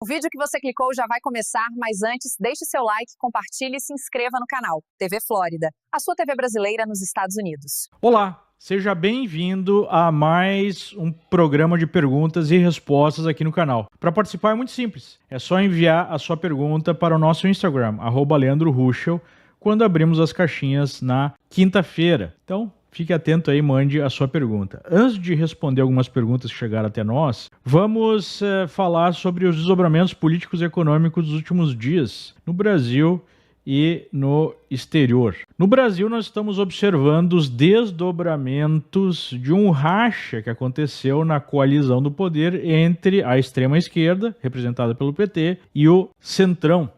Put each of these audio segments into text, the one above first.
O vídeo que você clicou já vai começar, mas antes, deixe seu like, compartilhe e se inscreva no canal. TV Flórida, a sua TV brasileira nos Estados Unidos. Olá, seja bem-vindo a mais um programa de perguntas e respostas aqui no canal. Para participar é muito simples, é só enviar a sua pergunta para o nosso Instagram, @LeandroRuschel, quando abrimos as caixinhas na quinta-feira. Então, fique atento aí, mande a sua pergunta. Antes de responder algumas perguntas que chegaram até nós, vamos falar sobre os desdobramentos políticos e econômicos dos últimos dias no Brasil e no exterior. No Brasil, nós estamos observando os desdobramentos de um racha que aconteceu na coalizão do poder entre a extrema-esquerda, representada pelo PT, e o Centrão.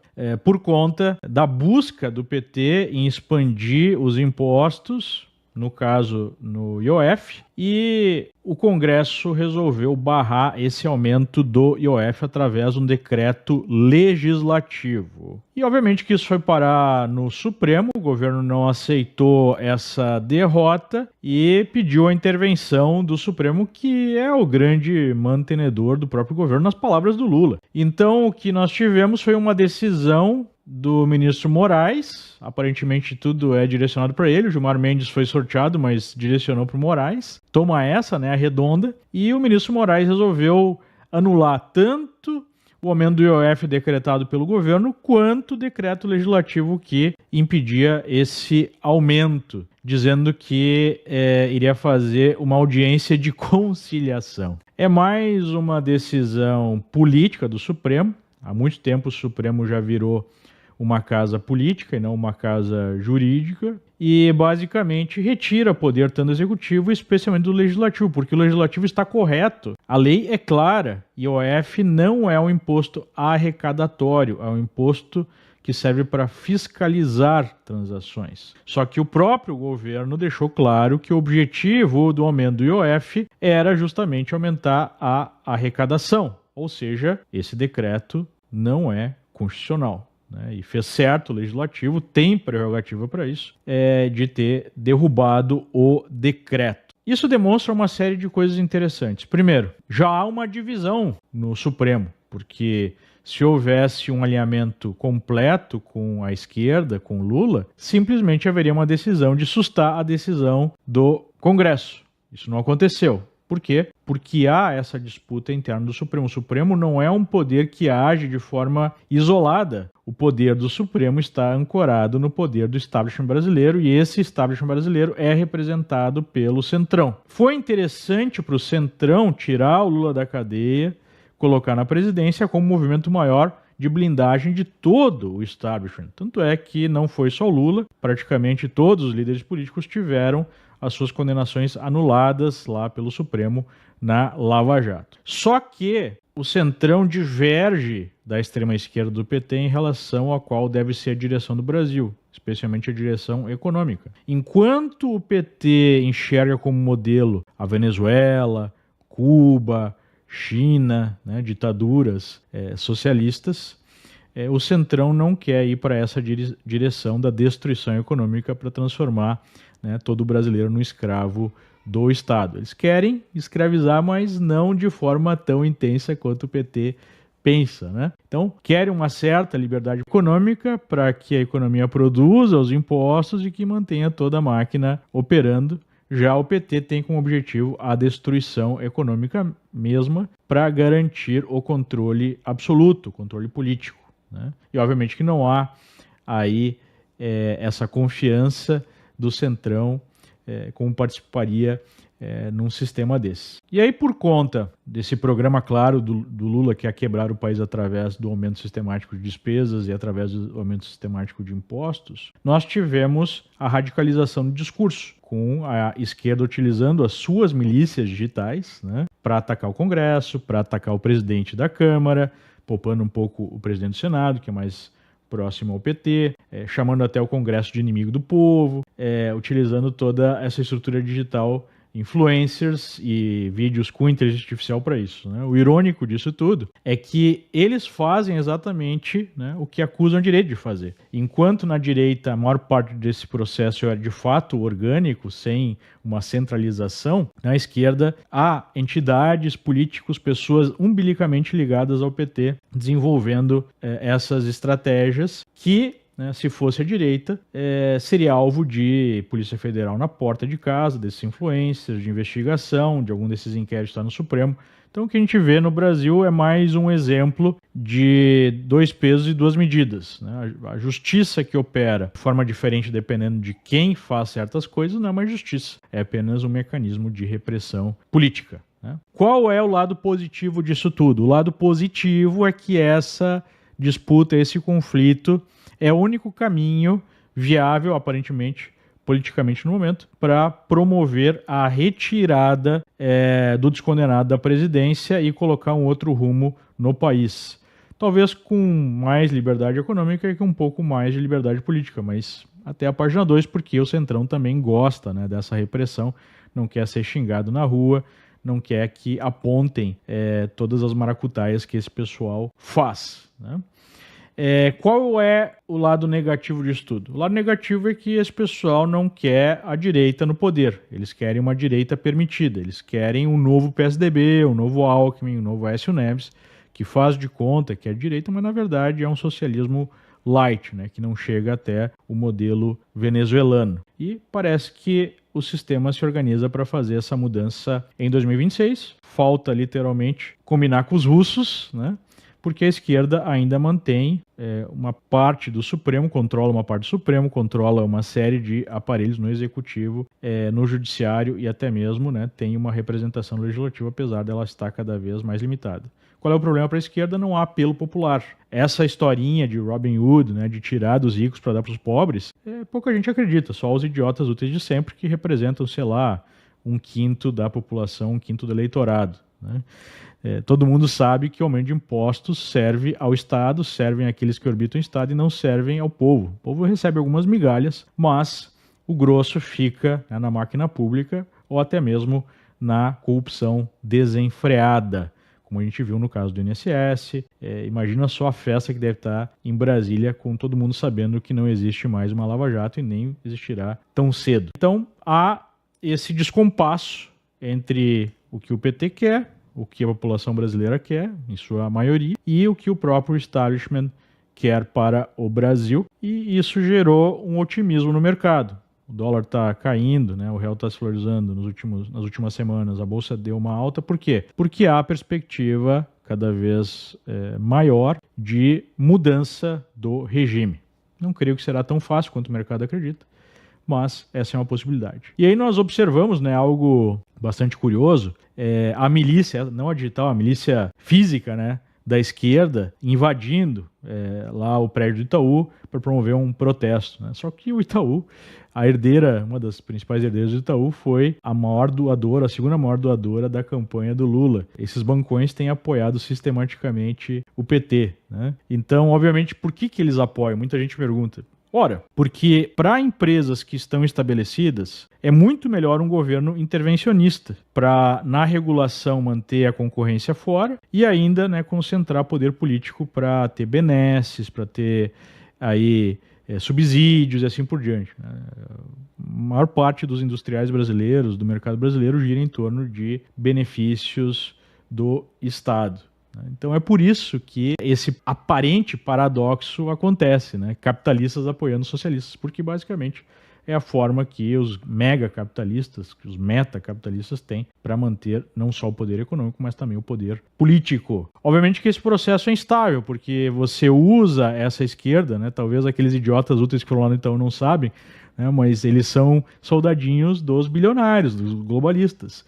Por conta da busca do PT em expandir os impostos, no caso no IOF, e o Congresso resolveu barrar esse aumento do IOF através de um decreto legislativo. E obviamente que isso foi parar no Supremo, o governo não aceitou essa derrota e pediu a intervenção do Supremo, que é o grande mantenedor do próprio governo, nas palavras do Lula. Então o que nós tivemos foi uma decisão do ministro Moraes, aparentemente tudo é direcionado para ele, o Gilmar Mendes foi sorteado, mas direcionou para o Moraes, toma essa, né, a redonda, e o ministro Moraes resolveu anular tanto o aumento do IOF decretado pelo governo, quanto o decreto legislativo que impedia esse aumento, dizendo que iria fazer uma audiência de conciliação. É mais uma decisão política do Supremo, há muito tempo o Supremo já virou uma casa política e não uma casa jurídica, e basicamente retira poder tanto do executivo, especialmente do legislativo, porque o legislativo está correto. A lei é clara, IOF não é um imposto arrecadatório, é um imposto que serve para fiscalizar transações. Só que o próprio governo deixou claro que o objetivo do aumento do IOF era justamente aumentar a arrecadação, ou seja, esse decreto não é constitucional. E fez certo o legislativo, tem prerrogativa para isso, de ter derrubado o decreto. Isso demonstra uma série de coisas interessantes. Primeiro, já há uma divisão no Supremo, porque se houvesse um alinhamento completo com a esquerda, com Lula, simplesmente haveria uma decisão de sustar a decisão do Congresso. Isso não aconteceu. Por quê? Porque há essa disputa interna do Supremo. O Supremo não é um poder que age de forma isolada. O poder do Supremo está ancorado no poder do establishment brasileiro, e esse establishment brasileiro é representado pelo Centrão. Foi interessante para o Centrão tirar o Lula da cadeia, colocar na presidência como movimento maior de blindagem de todo o establishment. Tanto é que não foi só o Lula, praticamente todos os líderes políticos tiveram as suas condenações anuladas lá pelo Supremo na Lava Jato. Só que o Centrão diverge da extrema-esquerda do PT em relação a qual deve ser a direção do Brasil, especialmente a direção econômica. Enquanto o PT enxerga como modelo a Venezuela, Cuba, China, ditaduras socialistas, o Centrão não quer ir para essa direção da destruição econômica para transformar todo brasileiro no escravo do Estado. Eles querem escravizar, mas não de forma tão intensa quanto o PT pensa. Então, querem uma certa liberdade econômica para que a economia produza os impostos e que mantenha toda a máquina operando. Já o PT tem como objetivo a destruição econômica mesma para garantir o controle absoluto, o controle político. E obviamente que não há aí essa confiança do Centrão como participaria num sistema desse. E aí, por conta desse programa claro do Lula, que é quebrar o país através do aumento sistemático de despesas e através do aumento sistemático de impostos, nós tivemos a radicalização do discurso, com a esquerda utilizando as suas milícias digitais para atacar o Congresso, para atacar o presidente da Câmara, poupando um pouco o presidente do Senado, que é mais próximo ao PT, chamando até o Congresso de inimigo do povo, utilizando toda essa estrutura digital influencers e vídeos com inteligência artificial para isso, né? O irônico disso tudo é que eles fazem exatamente, né, o que acusam a direita de fazer. Enquanto na direita a maior parte desse processo é de fato orgânico, sem uma centralização, na esquerda há entidades, políticos, pessoas umbilicamente ligadas ao PT desenvolvendo essas estratégias que, né, se fosse a direita, seria alvo de Polícia Federal na porta de casa, desses influencers, de investigação, de algum desses inquéritos está no Supremo. Então o que a gente vê no Brasil é mais um exemplo de dois pesos e duas medidas, né? A justiça que opera de forma diferente dependendo de quem faz certas coisas não é uma justiça, é apenas um mecanismo de repressão política, né? Qual é o lado positivo disso tudo? O lado positivo é que essa disputa, esse conflito é o único caminho viável, aparentemente, politicamente no momento, para promover a retirada do descondenado da presidência e colocar um outro rumo no país. Talvez com mais liberdade econômica e com um pouco mais de liberdade política, mas até a página 2, porque o Centrão também gosta, né, dessa repressão, não quer ser xingado na rua, não quer que apontem todas as maracutaias que esse pessoal faz, né? Qual é o lado negativo disso tudo? O lado negativo é que esse pessoal não quer a direita no poder. Eles querem uma direita permitida. Eles querem um novo PSDB, um novo Alckmin, um novo Aécio Neves, que faz de conta que é direita, mas na verdade é um socialismo light, né, que não chega até o modelo venezuelano. E parece que o sistema se organiza para fazer essa mudança em 2026. Falta literalmente combinar com os russos, né? Porque a esquerda ainda mantém uma parte do Supremo, controla uma parte do Supremo, controla uma série de aparelhos no Executivo, no Judiciário e até mesmo, né, tem uma representação legislativa, apesar dela estar cada vez mais limitada. Qual é o problema para a esquerda? Não há apelo popular. Essa historinha de Robin Hood, né, de tirar dos ricos para dar para os pobres, pouca gente acredita, só os idiotas úteis de sempre que representam, sei lá, 1/5 da população, 1/5 do eleitorado, né? Todo mundo sabe que o aumento de impostos serve ao Estado, servem àqueles que orbitam o Estado e não servem ao povo. O povo recebe algumas migalhas, mas o grosso fica, né, na máquina pública ou até mesmo na corrupção desenfreada, como a gente viu no caso do INSS. Imagina só a festa que deve estar em Brasília com todo mundo sabendo que não existe mais uma Lava Jato e nem existirá tão cedo. Então há esse descompasso entre o que o PT quer, o que a população brasileira quer, em sua maioria, e o que o próprio establishment quer para o Brasil, e isso gerou um otimismo no mercado. O dólar está caindo, né? O real está se valorizando nas últimas semanas, a bolsa deu uma alta. Por quê? Porque há perspectiva cada vez maior de mudança do regime. Não creio que será tão fácil quanto o mercado acredita, mas essa é uma possibilidade. E aí nós observamos, né, algo bastante curioso, a milícia, não a digital, a milícia física, né, da esquerda, invadindo lá o prédio do Itaú para promover um protesto, né? Só que o Itaú, a herdeira, uma das principais herdeiras do Itaú, foi a maior doadora, a segunda maior doadora da campanha do Lula. Esses bancões têm apoiado sistematicamente o PT, né? Então, obviamente, por que eles apoiam? Muita gente pergunta. Ora, porque para empresas que estão estabelecidas, é muito melhor um governo intervencionista para, na regulação, manter a concorrência fora e ainda, né, concentrar poder político para ter benesses, para ter aí subsídios e assim por diante, né? A maior parte dos industriais brasileiros, do mercado brasileiro, gira em torno de benefícios do Estado. Então é por isso que esse aparente paradoxo acontece, né? Capitalistas apoiando socialistas, porque basicamente é a forma que os megacapitalistas, que os metacapitalistas têm para manter não só o poder econômico, mas também o poder político. Obviamente que esse processo é instável, porque você usa essa esquerda, né? Talvez aqueles idiotas úteis que foram lá no Itaú não sabem, né? Mas eles são soldadinhos dos bilionários, dos globalistas.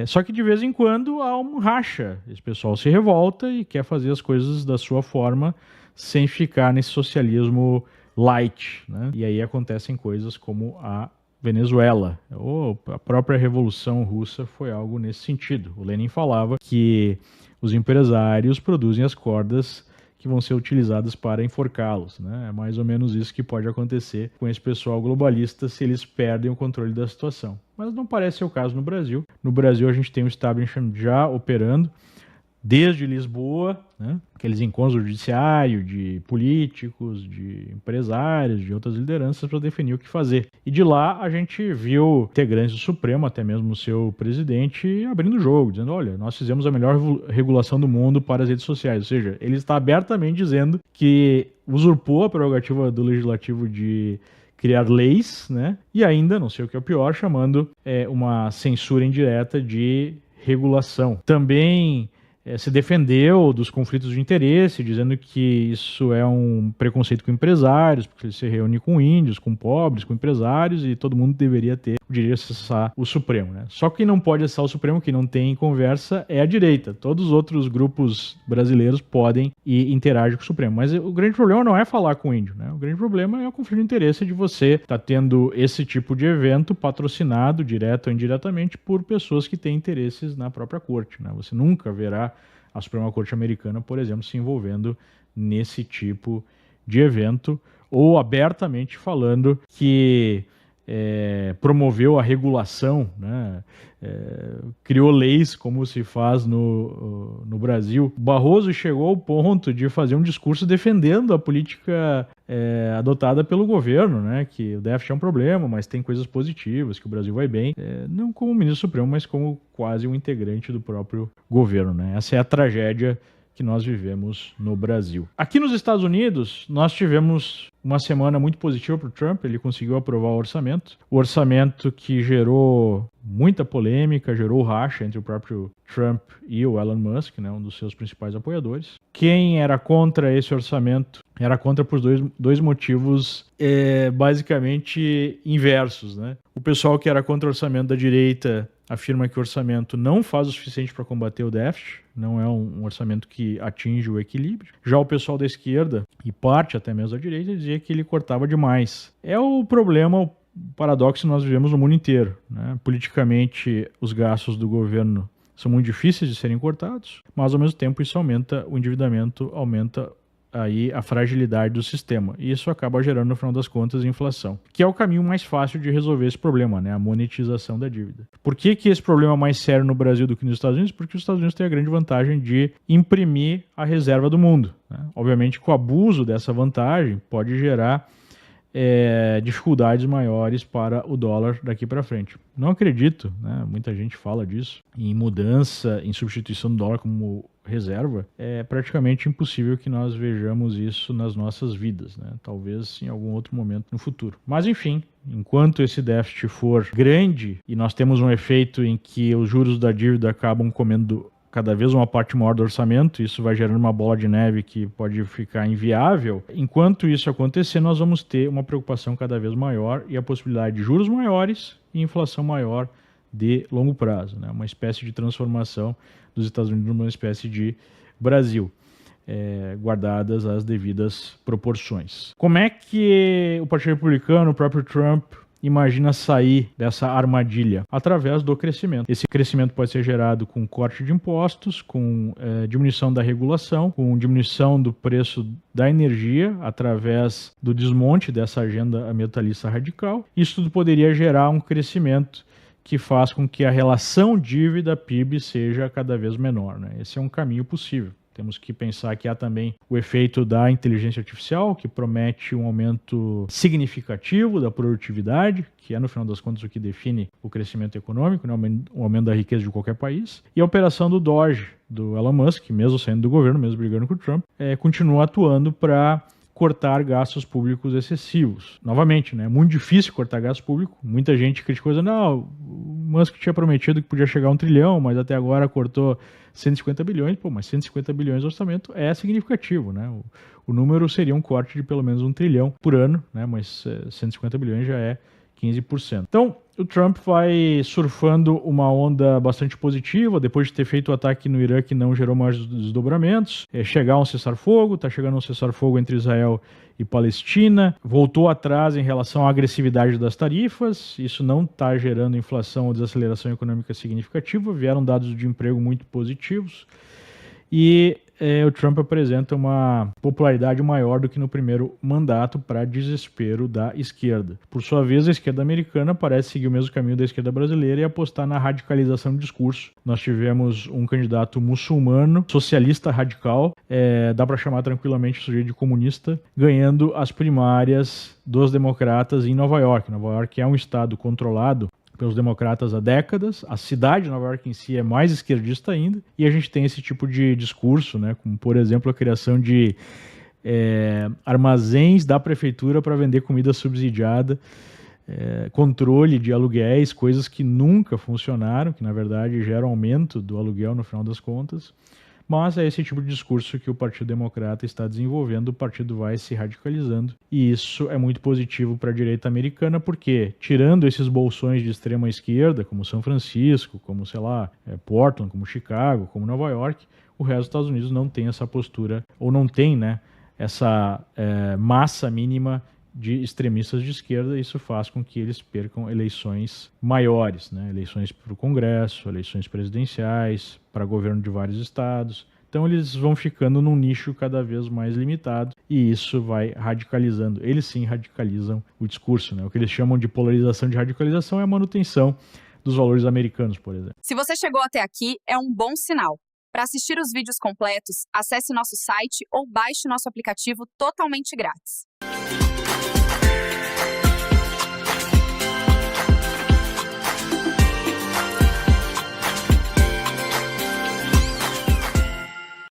Só que de vez em quando há um racha. Esse pessoal se revolta e quer fazer as coisas da sua forma sem ficar nesse socialismo light, né? E aí acontecem coisas como a Venezuela, ou a própria Revolução Russa foi algo nesse sentido. O Lenin falava que os empresários produzem as cordas que vão ser utilizadas para enforcá-los, né? É mais ou menos isso que pode acontecer com esse pessoal globalista se eles perdem o controle da situação. Mas não parece ser o caso no Brasil. No Brasil a gente tem o establishment já operando desde Lisboa, né? Aqueles encontros do judiciário, de políticos, de empresários, de outras lideranças para definir o que fazer. E de lá a gente viu integrantes do Supremo, até mesmo o seu presidente, abrindo o jogo, dizendo, olha, nós fizemos a melhor regulação do mundo para as redes sociais. Ou seja, ele está abertamente dizendo que usurpou a prerrogativa do legislativo de criar leis, né? E ainda, não sei o que é o pior, chamando uma censura indireta de regulação. Também se defendeu dos conflitos de interesse, dizendo que isso é um preconceito com empresários, porque ele se reúne com índios, com pobres, com empresários, e todo mundo deveria ter o direito de acessar o Supremo, né? Só quem não pode acessar o Supremo, que não tem conversa, é a direita. Todos os outros grupos brasileiros podem e interagem com o Supremo. Mas o grande problema não é falar com o índio, né? O grande problema é o conflito de interesse de você estar tendo esse tipo de evento patrocinado, direto ou indiretamente, por pessoas que têm interesses na própria corte, né? Você nunca verá a Suprema Corte Americana, por exemplo, se envolvendo nesse tipo de evento, ou abertamente falando que promoveu a regulação, né? Criou leis como se faz no Brasil. Barroso chegou ao ponto de fazer um discurso defendendo a política adotada pelo governo, né? Que o déficit é um problema, mas tem coisas positivas, que o Brasil vai bem, não como ministro supremo, mas como quase um integrante do próprio governo, né? Essa é a tragédia que nós vivemos no Brasil. Aqui nos Estados Unidos, nós tivemos uma semana muito positiva para o Trump. Ele conseguiu aprovar o orçamento que gerou muita polêmica, gerou racha entre o próprio Trump e o Elon Musk, né, um dos seus principais apoiadores. Quem era contra esse orçamento era contra por dois motivos basicamente inversos, né? O pessoal que era contra o orçamento da direita afirma que o orçamento não faz o suficiente para combater o déficit, não é um orçamento que atinge o equilíbrio. Já o pessoal da esquerda, e parte até mesmo da direita, dizia que ele cortava demais. É o problema, o paradoxo que nós vivemos no mundo inteiro, né? Politicamente, os gastos do governo são muito difíceis de serem cortados, mas ao mesmo tempo isso aumenta o endividamento, aumenta aí a fragilidade do sistema. E isso acaba gerando, no final das contas, inflação, que é o caminho mais fácil de resolver esse problema, né? A monetização da dívida. Por que esse problema é mais sério no Brasil do que nos Estados Unidos? Porque os Estados Unidos têm a grande vantagem de imprimir a reserva do mundo, né? Obviamente que o abuso dessa vantagem pode gerar dificuldades maiores para o dólar daqui para frente. Não acredito, né? Muita gente fala disso, em mudança, em substituição do dólar como reserva. É praticamente impossível que nós vejamos isso nas nossas vidas, né? Talvez em algum outro momento no futuro. Mas enfim, enquanto esse déficit for grande e nós temos um efeito em que os juros da dívida acabam comendo cada vez uma parte maior do orçamento, isso vai gerando uma bola de neve que pode ficar inviável. Enquanto isso acontecer, nós vamos ter uma preocupação cada vez maior e a possibilidade de juros maiores e inflação maior de longo prazo, né? Uma espécie de transformação dos Estados Unidos numa espécie de Brasil, guardadas as devidas proporções. Como é que o Partido Republicano, o próprio Trump, imagina sair dessa armadilha? Através do crescimento. Esse crescimento pode ser gerado com corte de impostos, com diminuição da regulação, com diminuição do preço da energia, através do desmonte dessa agenda ambientalista radical. Isso tudo poderia gerar um crescimento que faz com que a relação dívida-PIB seja cada vez menor, né? Esse é um caminho possível. Temos que pensar que há também o efeito da inteligência artificial, que promete um aumento significativo da produtividade, que é, no final das contas, o que define o crescimento econômico, né? O aumento da riqueza de qualquer país. E a operação do Doge, do Elon Musk, mesmo saindo do governo, mesmo brigando com o Trump, continua atuando para cortar gastos públicos excessivos. Novamente, né? É muito difícil cortar gasto público. Muita gente criticou, dizendo, não, o Musk tinha prometido que podia chegar a 1 trilhão, mas até agora cortou 150 bilhões. Pô, mas 150 bilhões de orçamento é significativo, né? O número seria um corte de pelo menos 1 trilhão por ano, né? Mas 150 bilhões já é 15%. Então, o Trump vai surfando uma onda bastante positiva, depois de ter feito o ataque no Irã que não gerou mais desdobramentos, chegar a um cessar-fogo, está chegando a um cessar-fogo entre Israel e Palestina, voltou atrás em relação à agressividade das tarifas, isso não está gerando inflação ou desaceleração econômica significativa, vieram dados de emprego muito positivos, e o Trump apresenta uma popularidade maior do que no primeiro mandato, para desespero da esquerda. Por sua vez, a esquerda americana parece seguir o mesmo caminho da esquerda brasileira e apostar na radicalização do discurso. Nós tivemos um candidato muçulmano, socialista radical, dá para chamar tranquilamente o sujeito de comunista, ganhando as primárias dos democratas em Nova York. Nova York é um estado controlado pelos democratas há décadas, a cidade de Nova York em si é mais esquerdista ainda, e a gente tem esse tipo de discurso, né, como, por exemplo, a criação de armazéns da prefeitura para vender comida subsidiada, controle de aluguéis, coisas que nunca funcionaram, que na verdade geram aumento do aluguel no final das contas. Mas é esse tipo de discurso que o Partido Democrata está desenvolvendo, o partido vai se radicalizando, e isso é muito positivo para a direita americana, porque, tirando esses bolsões de extrema esquerda, como São Francisco, como, sei lá, Portland, como Chicago, como Nova York, o resto dos Estados Unidos não tem essa postura, ou não tem, né, essa massa mínima de extremistas de esquerda. Isso faz com que eles percam eleições maiores, né? Eleições para o Congresso, eleições presidenciais, para governo de vários estados. Então eles vão ficando num nicho cada vez mais limitado, e isso vai radicalizando. Eles sim radicalizam o discurso, né? O que eles chamam de polarização de radicalização é a manutenção dos valores americanos, por exemplo. Se você chegou até aqui, é um bom sinal. Para assistir os vídeos completos, acesse nosso site ou baixe nosso aplicativo totalmente grátis.